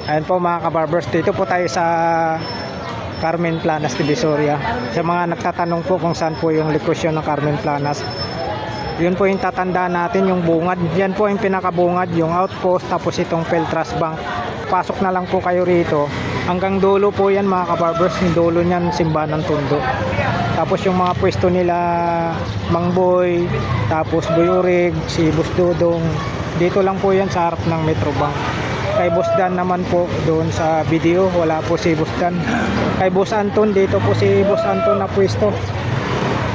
Ayan po mga kabarbers, dito po tayo sa Carmen Planas, Divisoria. Sa mga nagtatanong po kung saan po yung location ng Carmen Planas, yun po yung tatandaan natin, yung bungad. Yan po yung pinakabungad, yung outpost, tapos itong Peltras Bank. Pasok na lang po kayo rito. Hanggang dulo po yan mga kabarbers, yung dulo niyan Simbahan ng Tondo. Tapos yung mga pwesto nila Mang Boy, tapos Buyurig, si Boss Dodong, dito lang po yan sa harap ng Metrobank. Kay Boss Dan naman po doon sa video, wala po si Boss Dan. Kay Boss Anton, dito po si Boss Anton na pwesto.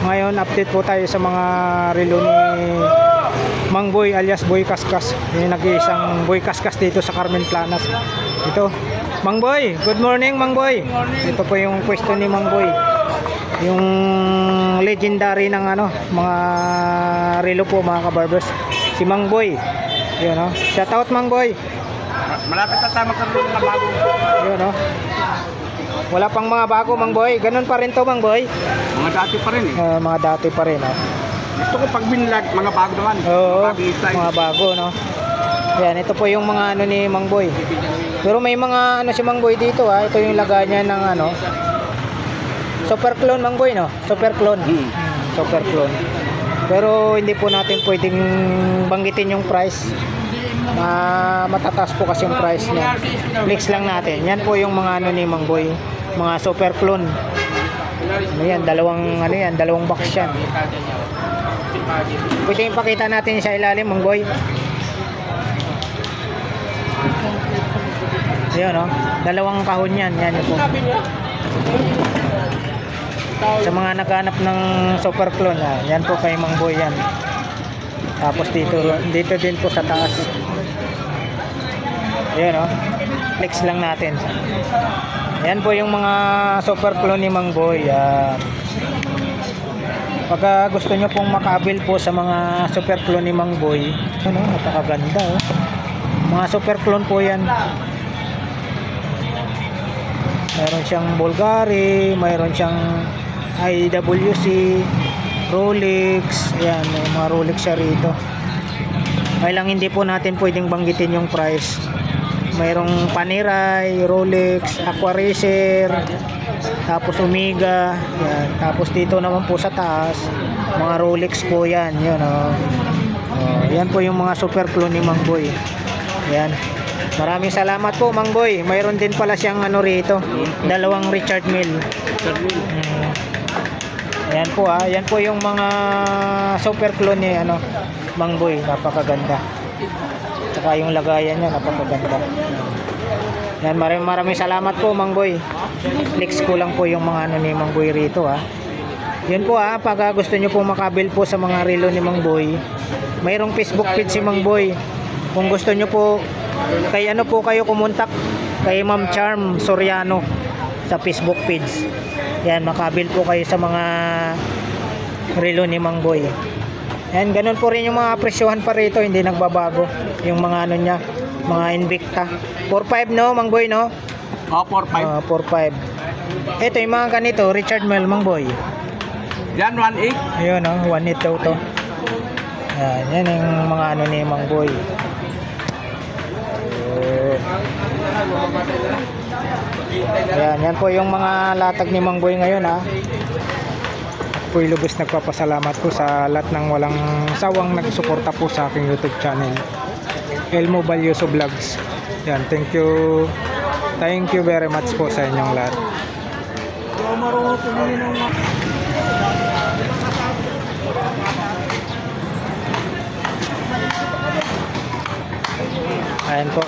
Ngayon update po tayo sa mga relo ni Mang Boy alias Boy Kaskas. Yung nag-iisang Boy Kaskas dito sa Carmen Planas. Ito, Mang Boy, good morning Mang Boy. Ito po yung pwesto ni Mang Boy. Yung legendary ng ano, mga relo po mga kabarbers. Si Mang Boy. Yun, no? Shout out Mang Boy. Malapit na tayo magkaroon ng bago. Yun, no? Wala pang mga bago Mang Boy. Ganun pa rin to Mang Boy. Mga dati pa rin eh. Mga dati pa rin, no? Gusto ko pag binlag, mga bago naman. Oo, mga bago, no? Yan, ito po yung mga ano ni Mang Boy. Pero may mga ano si Mang Boy dito, ha. Ito yung lagay niya ng ano, super clone Mang Boy, no? Super clone. Super clone. Pero hindi po natin pwedeng banggitin yung price. Matataas po kasi yung price niya. Flex lang natin. Yan po yung mga ano ni Mang Boy, mga super clone. Ano yan, dalawang box yan. Pwede ipakita natin sa ilalim Mang Boy. Ayun, no? Dalawang kahon yan. Yan po. Sa mga naghanap ng super clone, yan po kay Mang Boy yan. Tapos dito din po sa taas. Ayan, no? Flex lang natin. Yan po yung mga super clone ni Mang Boy. Pagka gusto nyo pong makabil po sa mga super clone ni Mang Boy, ano, napakaganda, oh. Mga super clone po yan. Mayroon siyang Bulgari, mayroon siyang IWC, Rolex. Ayan, may mga Rolex siya rito. Kaya lang hindi po natin pwedeng banggitin yung price. Mayroong Panerai, Rolex, Aqua Racer, tapos Omega. Yan. Tapos dito naman po sa taas, mga Rolex po yan. Yun, oh. Yan po yung mga super clone ni Mang Boy. Yan. Maraming salamat po Mang Boy. Mayroon din pala siyang ano rito, dalawang Richard Mille. Yan po, yan po yung mga super clone ni ano, Mang Boy. Napakaganda. Saka yung lagayan niya napakaganda. Yan, maraming salamat po Mang Boy. Flex ko lang po yung mga ano ni Mang Boy rito, ha. Yun po, pag gusto niyo po makabil po sa mga relo ni Mang Boy, mayroong Facebook page si Mang Boy. Kung gusto niyo po, kay ano po kayo kumontak, kay Ma'am Charm Soriano sa Facebook page. Yan, makabil po kayo sa mga relo ni Mang Boy. Yan, ganun po rin yung mga presyohan pa rito, hindi nagbabago. Yung mga ano niya, mga Invicta. 4.5 no, Mang Boy, no? 4.5. 4.5. Ito yung mga ganito, Richard Mille, Mang Boy. Yan, 1.8. Ayun, no, 1.8 daw to. Yan yung mga ano ni Mang Boy. Yan po yung mga latag ni Mang Boy ngayon, ha. Po'y lubos nagpapasalamat po sa lahat ng walang sawang nagsuporta po sa aking YouTube channel, Elmo Balyoso Vlogs. Yan, thank you very much po sa inyong lahat. Ayan po,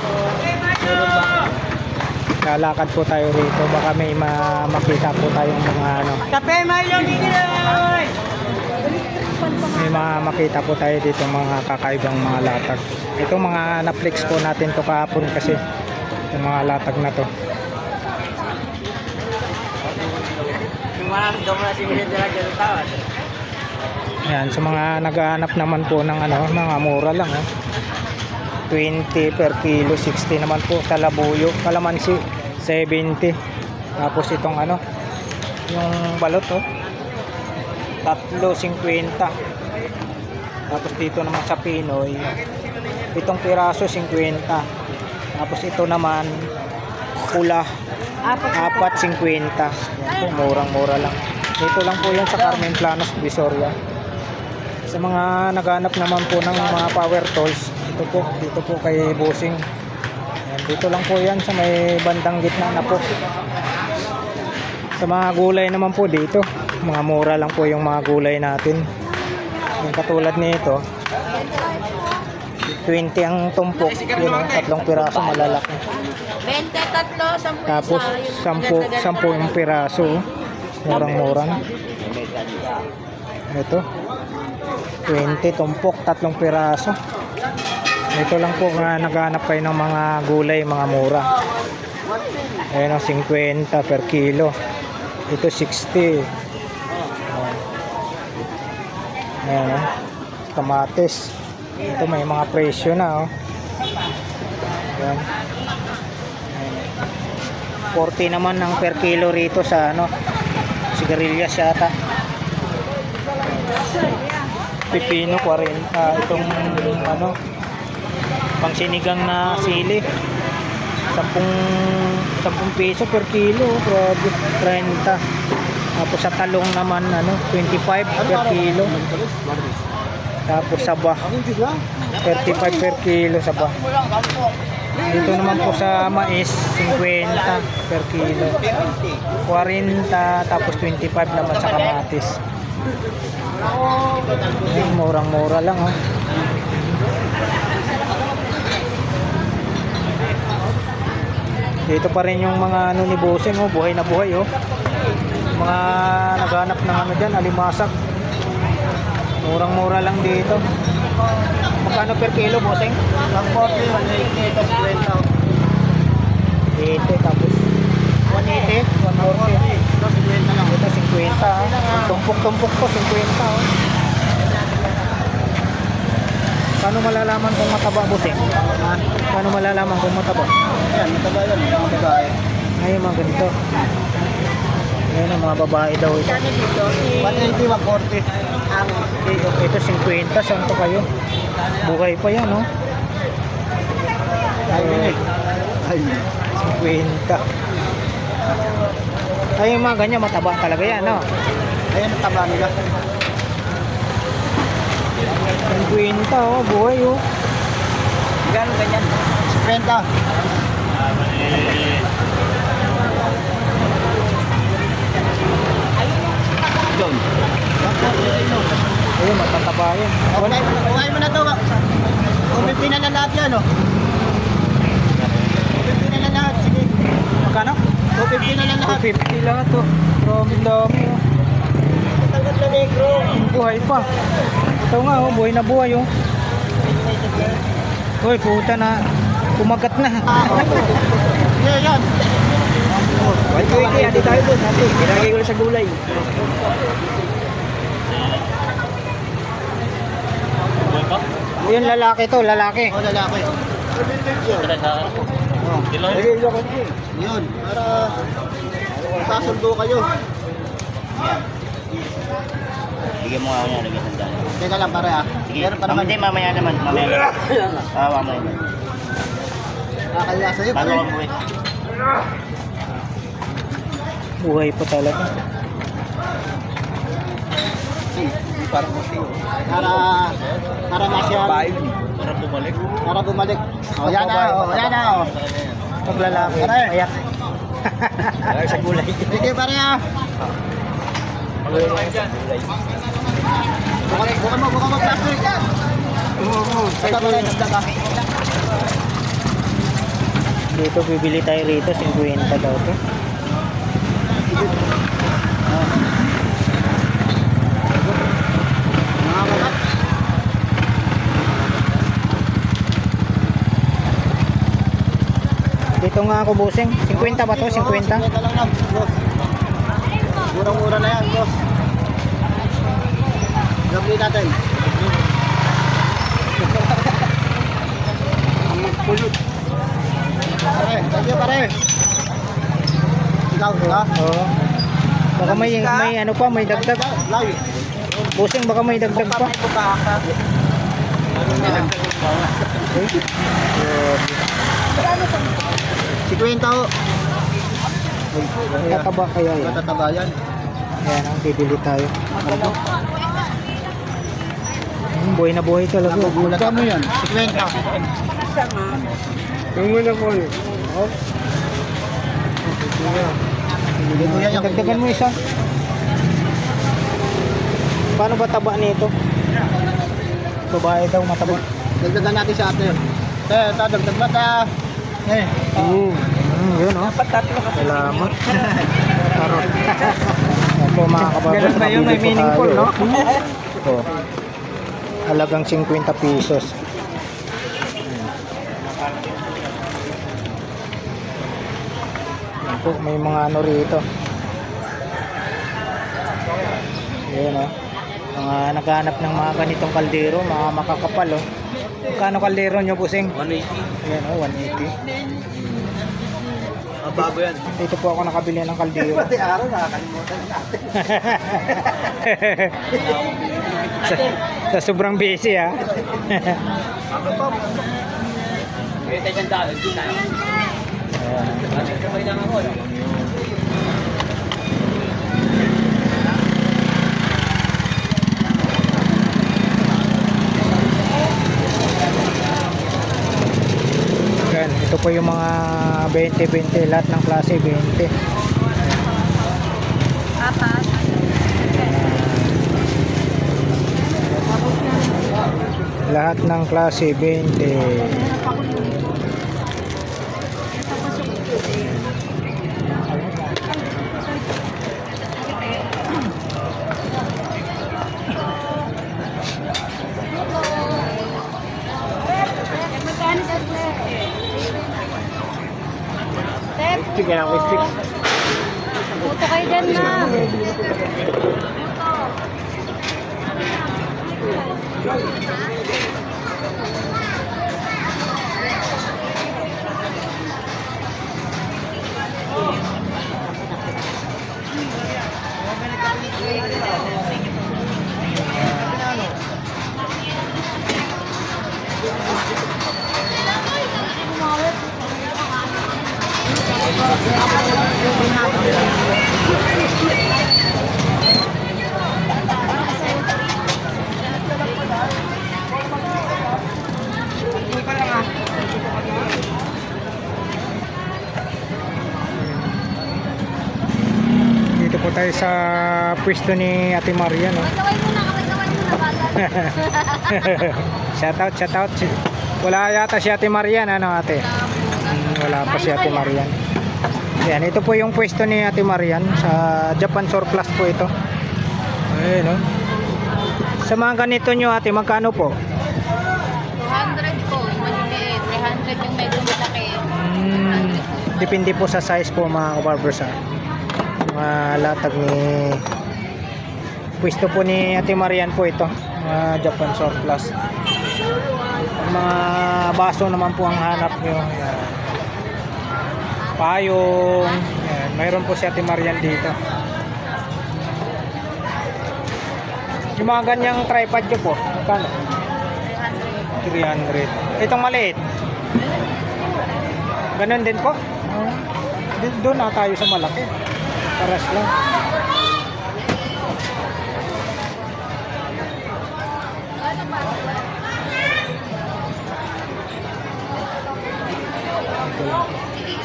lalakad po tayo rito, baka may makita po tayong mga ano, may makita po tayo dito mga kakaibang mga latag. Ito mga na-flex po natin to kahapon kasi yung mga latag na to. Ayan, sa mga naghahanap naman po ng ano, mga mura lang, 20 per kilo, 60 naman po sa labuyo. Kalamansi 70. Tapos itong ano, yung balot, 3.50. Tapos dito naman sa Pinoy, itong piraso 50. Tapos ito naman pula, 4.50. Yan po, murang-mura lang. Dito lang po yan sa Carmen Planas, Divisoria. Sa mga naghanap naman po ng mga power tools, dito po kay Bossing. Yan, dito lang po yan sa may bandang gitna na po. Sa mga gulay naman po dito, mga mura lang po yung mga gulay natin. Yung katulad nito, 20 ang tumpok, yun o, 3 piraso malalaki. 23, 10 Tapos 10 yung piraso, murang-murang. Ito, 20 tumpok, 3 piraso. Ito lang po nga naghanap kayo ng mga gulay, mga mura. Ayan o, 50 per kilo. Ito 60. Ayan o, kamatis. Ito may mga presyo na oh. Ayan. 40 naman ang per kilo rito sa ano, sigarilyas yata. Pipino 40, itong ano, pang sinigang na sili. 10 piso per kilo, grabe, 30. Tapos sa talong naman ano, 25 per kilo. Tapos saba, 35 per kilo saba. Dito naman po sa mais, 50 per kilo. 40, tapos 25 naman sa kamatis. Ayan, murang-mura lang oh. Dito pa rin yung mga ano ni Bossing oh, buhay na buhay oh. Mga naghanap ng ano dyan, alimasag. Murang-mura lang dito. Magkano per kilo, Bossing? 140, 180, tapos 20. 80, tapos 180, 140. Tapos 20 na lang. Ito 50 ah. Tumpok-tumpok to, 50 oh. Paano malalaman kung mataba, Bossing? Paano malalaman kung mataba? Ayan, mataba yan, mga babae. Ay, mga ganito. Ayan ang mga babae daw ito. 180, 140. Ito 50, saan to kayo? Buhay pa yan, no? Ay, 50. Ay, yung mga ganyan, mataba talaga yan, no? ayan ang taba nila. 50, oh, buhay, oh. Gano'n ganyan? 50. Doon. Ayun, matataba yan. Kuhay mo na to. 250 na lang lahat yan, oh. 250 na lang lahat, sige. Magkano? 250 na lang lahat. 250 lahat, oh. Grabe dami, oh. Tagat na negro. Buhay pa. Ito nga, oh, buhay na buhay, oh. Uy, puta na. Kumagat na. Yeah, yan. Wait, hati tayo doon. Hati. Ilagay ko lang sa gulay. Yun, lalaki to, lalaki. O, lalaki. Yun, para sasundo kayo. Bigyan mo nga ako niya, lagyan ng daan. Teka lang, pare ah. Sige, Meron pa naman. hindi, mamaya naman. Mamaya naman. Mamaya naman. Nakakaya sa'yo, Bago pare. ako buhay. Buhay pa talaga. Para masya. Para bumalik. Para bumalik. O, yan na, o, yan na, o. Pag lalaki, Pare. ayak. Sa gulay. Sige, pare ah. Buka mo, plastic. Basta pare, nagdaga. Dito, bibili tayo rito, 50 daw to. Mga babat. Dito nga ako, Bossing. 50 ba to? 50? 50 lang lang, boss. Murang-mura na yan, boss. Gabli natin. Ang magpulot. Pare, thank you, pare. Ikaw, ha? Oo. Baka may ano pa, may dagdag. Live. Bossing, baka may dagdag pa. Si Kwenta ho. Tataba kaya yan. Matataba yan. Ayan, ang bibili tayo. Buhay na buhay talaga. Magkano yan? 50. Yung muna po eh. Dagdagan mo isa. Paano ba taba nito? Babae daw mataba. Dagdagan natin sa ate. Dagdag ba ta? Yun o. Salamat. Karot. Ito mga kababas. Ganun ba yun? May meaningful, no? Ito. Halagang 50 pesos. Yan po, may mga ano rito. Ayan o. Mga naghahanap ng mga ganitong kaldero, mga makakapal o. Kano kaldero nyo, busing? 180. Ayan o, 180. Bago yan. Dito po ako nakabili ng kaldero. Pati araw nakakalimutan natin. sa sobrang busy ha. Kaya tayo dahil dito tayo. Kamay lang ako. Yan, ito po yung mga 20-20, lahat ng klase 20. Apat. Lahat ng klase 20. Sige lang, wait, fix. Puto kayo dyan na. Dito po tayo sa pwesto ni Ate Maria, no? Kaway muna bata. Shout out. Wala yata si Ate Marian, ano ate? Wala pa si Ate Marian. Yan, ito po yung pwesto ni Ate Marian sa Japan Surplus po ito. Ayun, no? Sa mga ganito nyo ate, magkano po? 200 po, yung maliliit. 300 yung medyo malaki. Depende po sa size po mga kabarbers, ha? Mga latag ni pwesto po ni Ate Marian po ito, mga Japan Surplus. Mga baso naman po ang hanap nyo. Yan. Payong. Yan. Mayroon po si Ate Marian dito. Yung mga ganyang tripod nyo po, magkano? 300. Itong maliit, ganun din po. Doon na tayo sa malaki. Paras lang.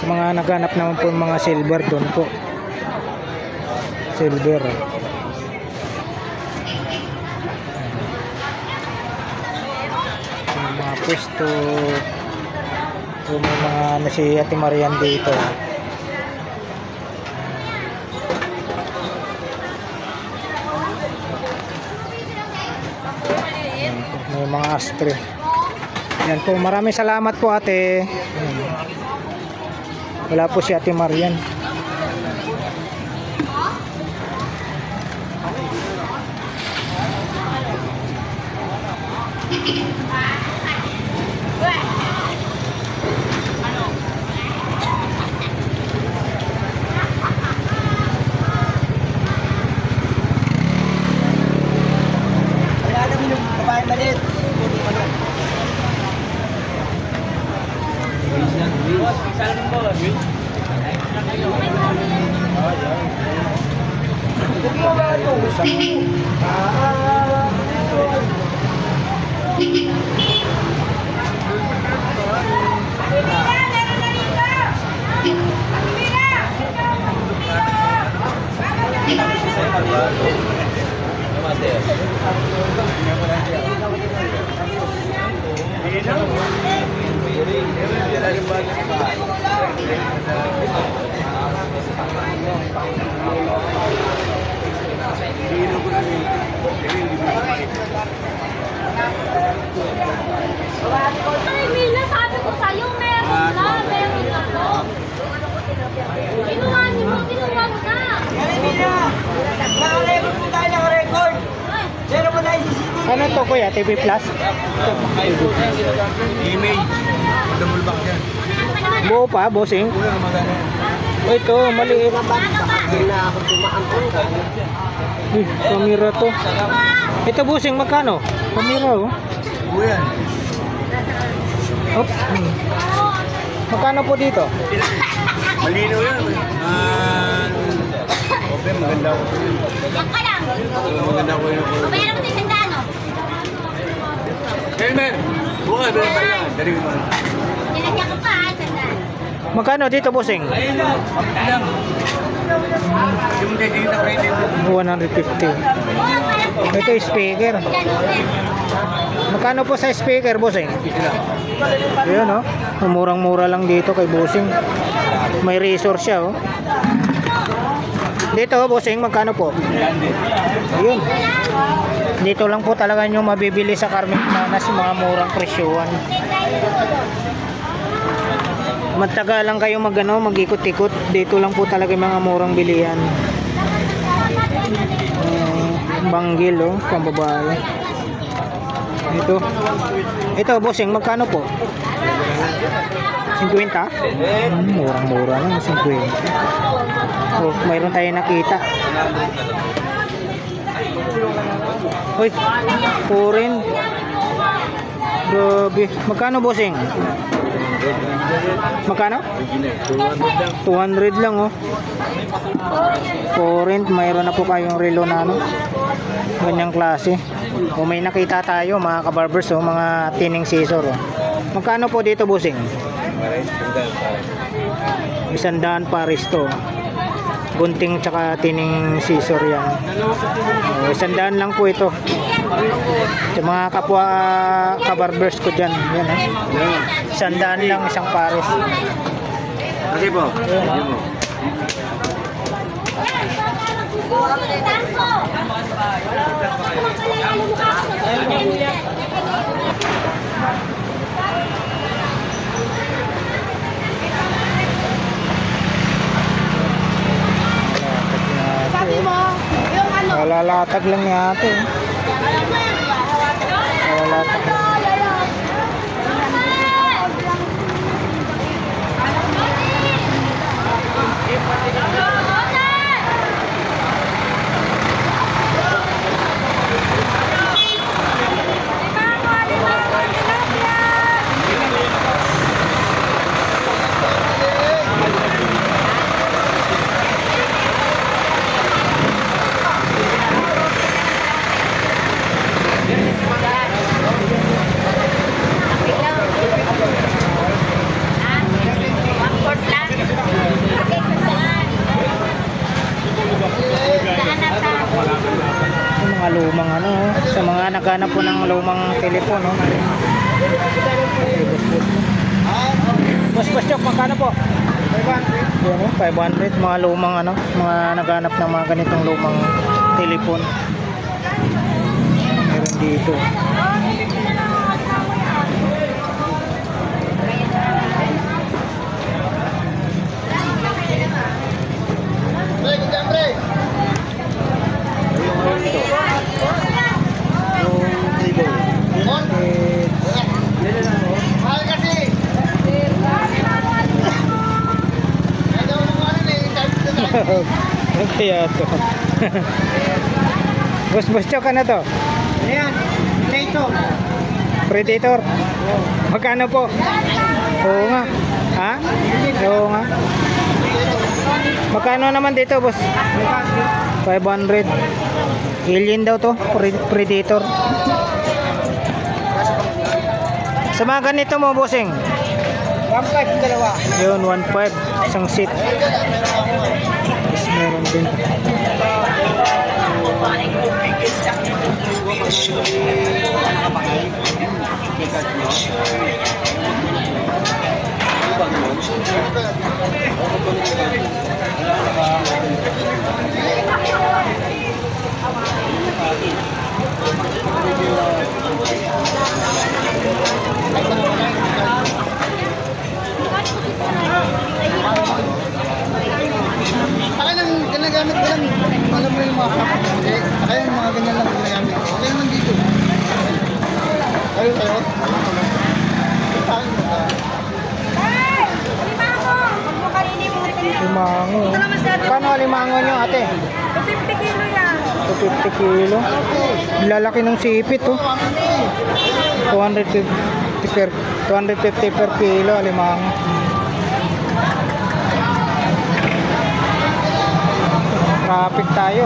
Sa mga naghanap naman po yung mga silver, doon po silver. Yung mga pwesto, yung mga ano si Ate Marian dito. May mga astre. Yan po, maraming salamat po ate. Wala po si Ate Marian. Wala namin yung babae maliit. Ay, Mila, sabi ko sa'yo, meron na to. Kinuha niyo mo na. Naka-record po tayo, naka-record. Pero po tayo CCTV. Ano to kuya? TV Plus? Email. Double back yan. Buo pa, bossing? Oh, ito, maliit. Kamera to. Ito bossing, magkano? Kamera oh. Buyan. Oops. Magkano po dito? Malinaw yan. Okay, maganda ko. Yan ka lang. Maganda ko yun. Pabayaan mo din sa ano. Kelmer! Buka, doon pa yan. Dari mo. Nilagyan ko pa, sandaan. Magkano dito bossing? Ayun na. Alam. Yung dito sa pwede. 150. Ito speaker. Magkano po sa speaker bossing? Ayun oh. Murang-mura lang dito kay bossing. May resource siya oh. Dito bossing, magkano po? Ayun. Dito lang po talaga nyo mabibili sa Carmen Planas yung mga murang presyuhan. Magtaga lang kayo mag-ikot-ikot. Dito lang po talaga yung mga murang bilihan. Banggil oh, pambabae. Ito bossing, magkano po? 50? Murang-mura lang, 50. Oh, mayroon tayo nakita. Uy, foreign. Grabe. Magkano bossing? Magkano? 200 lang oh. Foreign, mayroon na po kayong relo na ano. Ganyang klase. O may nakita tayo mga kabarbers oh, mga tining scissor oh. Magkano po dito bossing? 100 pares to. Gunting tsaka tining scissor yan. 100 lang po ito. Sa mga kapwa kabarbers ko dyan. Yan eh. 100 lang isang pares. Okay po. Sabi mo, yung ano. Lalatag lang ni ate. Lalatag. Yung mga lumang ano, sa mga naghanap po ng lumang telepono. Boss Chok, magkano po? 500. 500, mga lumang ano, mga naghanap ng mga ganitong lumang telepon. Meron dito. Mahal kasi. Kaya to. Boss Chok, ano to? Ayan, ito. Predator. Magkano po? Oo nga. Ha? Oo nga. Magkano naman dito, boss? 500. Alien daw to, Predator. Sa mga ganito mo, bossing? 1.5 dalawa. Yun, 1.5. Isang seat. Yes, meron din. Saka lang ginagamit ko lang. Alam mo yung mga kapatid. Saka yung mga ganyan lang ginagamit ko. Okay naman dito. Ayun tayo. Limango. Kano limango nyo, ate? 50 kilo yan. 250 kilo. Lalaki ng sipit, oh. 250 per kilo, limango. Traffic tayo.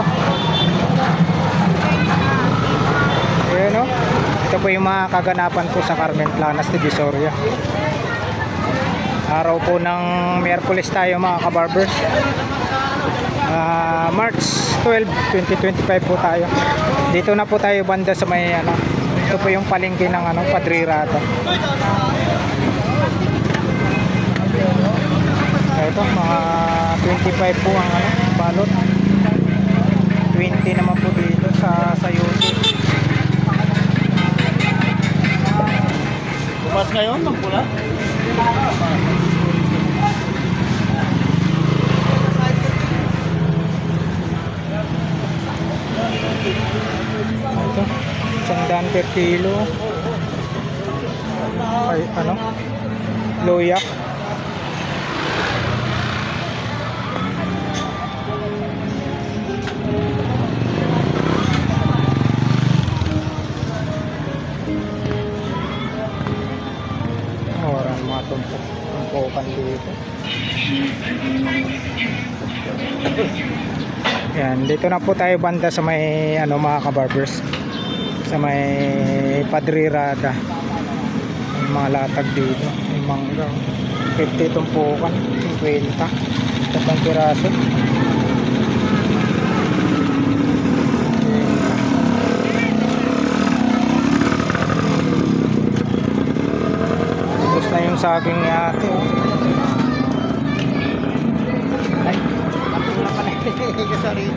Ayan, oh. Ito po yung mga kaganapan po sa Carmen Planas, Divisoria. Araw po ng Miyerkules tayo, mga kabarbers. March 12, 2025 po tayo. Dito na po tayo banda sa may ano. Ito po yung palengke ng ano, Padre Rata. Ito mga 25 po ang ano, balot. 20 naman po dito sa Sayuti. Bukas ngayon, magpula. Ito, 100 per kilo. Ay, ano? Loya. Orang mga tumpukan dito. Yan, dito na po tayo banda sa may ano, mga kabarbers, sa may Padre Rada. May mga latag dito, may mangga 50 tumpukan, 50 tapang piraso. Tapos na yung saging ni ate, oh. Sorry.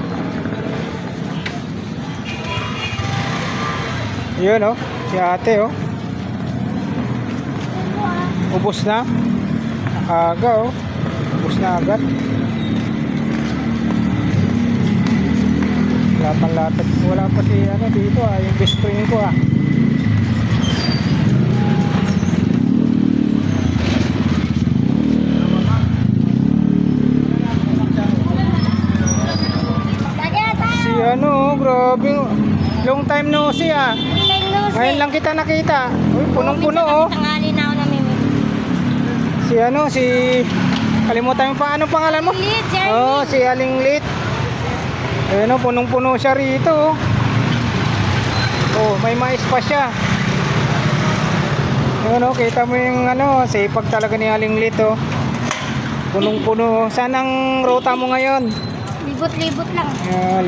Yun, oh, si ate, oh. Ubos na. Aga, oh. Ubos na agad. Latag. Wala pa si ano dito, ah, yung best friend ko, ah. Si ano, grabe. Long time no see, ah. Ngayon lang kita nakita. Uy, punong-puno, oh. Tangali na ako namimili. Si ano, si... Kalimutan mo pa, anong pangalan mo? Lit, Jerry. Oh, si Aling Lit. Ayun, oh, punong-puno siya rito, oh. Oh, may mais pa siya. Ayun, oh, kita mo yung ano, sipag talaga ni Aling Lit, oh. Punong-puno. Saan ang ruta mo ngayon? Libot-libot lang.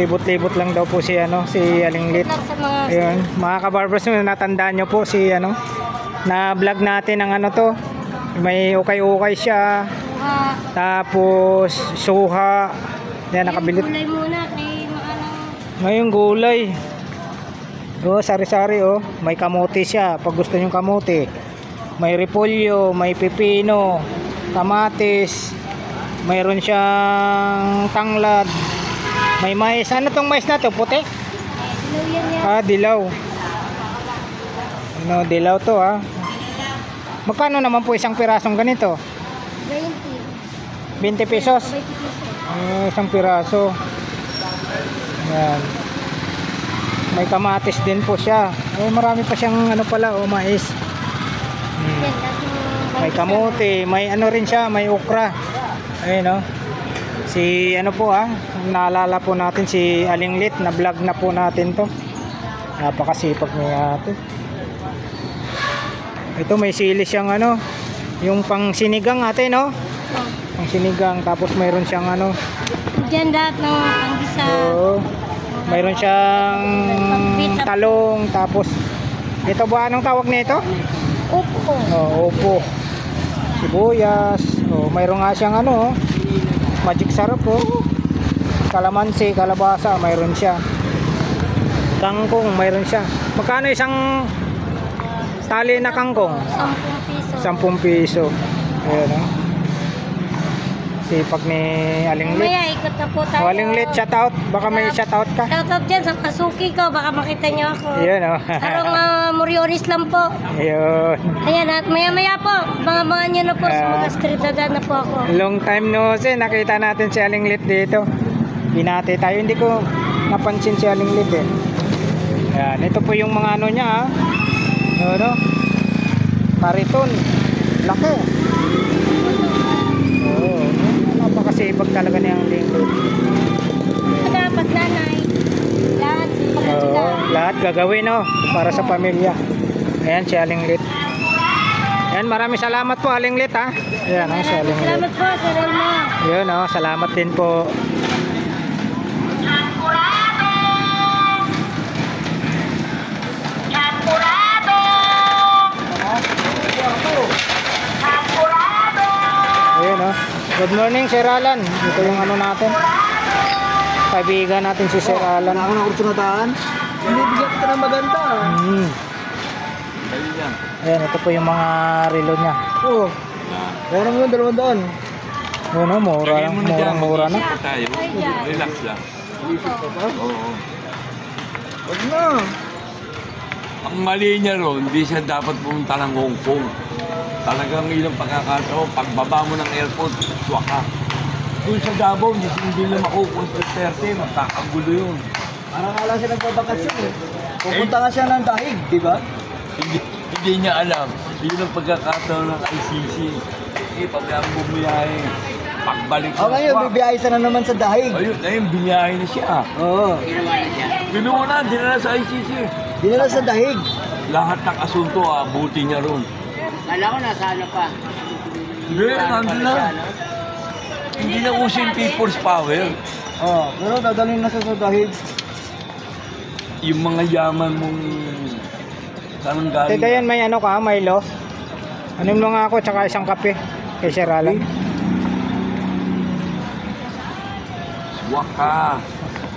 Libot-libot lang daw po si ano, si Aling Lit. Lang sa mga... Ayun, mga kabarbers, natandaan nyo po si ano, na vlog natin ng ano to. May ukay-ukay siya. Tapos suha. Yan, nakabili. Gulay muna kay maanang... Ngayon gulay. Oh, sari-sari, oh. May kamote siya pag gusto niyo kamote. May repolyo, may pipino, kamatis. Mayroon siyang tanglad. May mais. Ano tong mais na to? Puti? Dilaw. Ano, dilaw to, ah. Magkano naman po isang pirasong ganito? 20 pesos. Isang piraso. Yan. May kamatis din po siya. Marami pa siyang ano pala, oh, mais. May kamote, may ano rin siya, may okra. Ayun, oh. Si ano po naalala po natin si Aling Lit, na vlog na po natin to. Napakasipag niya ate. Ito may sili siyang ano, yung pang sinigang ate no? Pang sinigang, tapos mayroon siyang ano. Diyan lahat ng panggisa. Oo. Mayroon siyang talong, tapos ito ba anong tawag nito? Upo. Oh, upo. Sibuyas. Oh, mayroon nga siyang ano, magic sarap oh. Kalamansi, kalabasa, mayroon siya. Kangkong, mayroon siya. Magkano isang tali na kangkong? 10 piso. 10 piso. Ayan oh. Sipag ni Aling Lit. Maya, ikot na po tayo. Oh, Aling Lit, shout out. Baka may shout out ka. Shoutout dyan sa kasuki ko. Baka makita niyo ako. Ayan oh. Tarong Moriones lang po. Ayun. Ayan, at maya-maya po. Mga nyo na po. Sa mga street na po ako. Long time no see, nakita natin si Aling Lit dito. Binati tayo, hindi ko napansin si Aling Lit eh. Ayan, ito po yung mga ano niya ano? Kariton. Laki. Oo. Napakasipag talaga ni Aling Lit. Dapat nanay. Lahat. Oo, lahat gagawin no para sa pamilya. Ayan si Aling Lit. Ayan, maraming salamat po Aling Lit ha. Ayan si Aling Lit. Salamat po, Sir Elmo. Yun salamat din po. Ayun good morning Sir Alan. Ito yung ano natin. Kaibigan natin si Sir Alan. Wala ako ng kursunataan. Hindi, bigyan kita ng maganda. Ayan, ito po yung mga relo niya. Oo. Meron mo yung 200. Yun mura lang. Mura na. Tayo. Relax lang. Oo. Huwag na. Ang mali niya ron, hindi siya dapat pumunta ng Hong Kong. Talagang ilang pagkakataon, pagbaba mo ng airport, swaka. Doon sa Davao, hindi na makupunta sa 30, magkakagulo yun. Parang nga lang siya nagpabakasyon eh. Pupunta nga siya ng dahig, di ba? Hindi niya alam. Yun ang pagkakataon ng ICC. Pabayang bumiyahe. Pagbalik O ngayon, bibiyahe siya na naman sa dahig. Ayun, biniyahe na siya. Oo. Ginawa na, dinala sa ICC. Dinala sa dahig. Lahat ng asunto, abuti niya ron. Kala ko nasa ano pa. Hindi, nandun na. Hindi na uso yung people's power. Oo, pero dadalhin na siya sa dahig. Yung mga yaman mong saan galing. Teka yan, may ano ka, Milo? Ano mo nga ako, tsaka isang kape kay Sir Alan. Waka.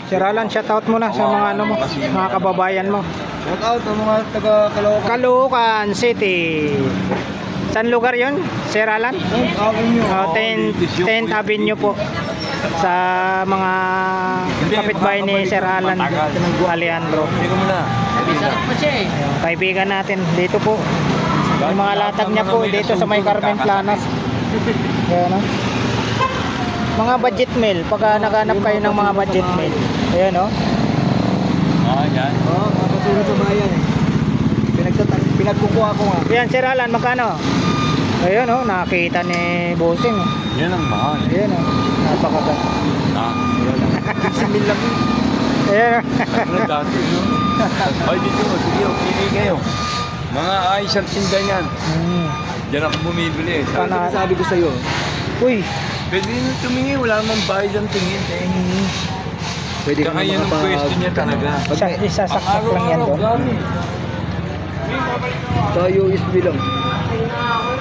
Sir Alan, shout out mo na sa mga ano mo, mga kababayan mo. Shout out sa mga taga Caloocan. Caloocan City. Saan lugar yun, Sir Alan? 10th Avenue. 10th Avenue po. Sa mga kapitbahay ni Sir Alan Alejandro. Hindi ko muna. Sarap pa siya eh. Ayun, kaibigan natin dito po. Yung mga latag niya po dito sa may Carmen Planas. Ayan o. Mga budget meal. Pag naghanap kayo ng mga budget meal. Ayan o. Yan. Oo, makasulat sa bayan eh. Pinagkukuha ko nga. Ayan, Sir Alan, magkano? Ayan o, nakita ni Bossing. Yan ang mahal. Ayan o, napakaganda. Simil lang yun. Ayan o. Ano dati, no? Ay, dito, sige, pili kayo. Mga ayos ang tinda niyan. Diyan ako bumibili. Pana- Sabi ko sa'yo. Uy, Pwede nyo tumingin, wala namang bayad ang tingin. Pwede ka Kaya yan ang pwesto niya talaga. isasaksak lang yan doon. gamit. Sa USB lang.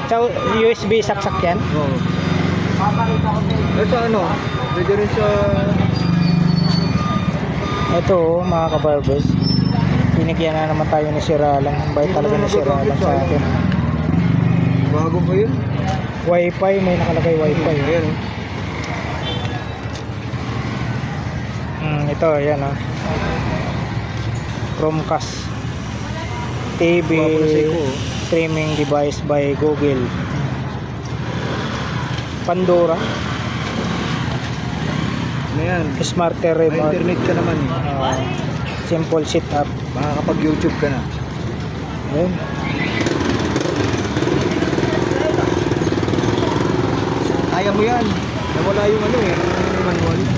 Sa USB saksak yan. Oo. Ito ano? Pwede rin sa... Ito oh, mga kabarbers. Binigyan na naman tayo ni Sir Alan. Ang bait talaga ni Sir Alan sa atin. Bago pa yun. Wi-Fi, may nakalagay Wi-Fi. Ayan o. Ito, yan oh. Chromecast TV streaming device by Google. Pandora Ano yan? Smarter May remote. internet ka naman eh. Simple setup. Makakapag-YouTube ka na. Ayun. Kaya mo yan. Nawala yung ano eh. manual.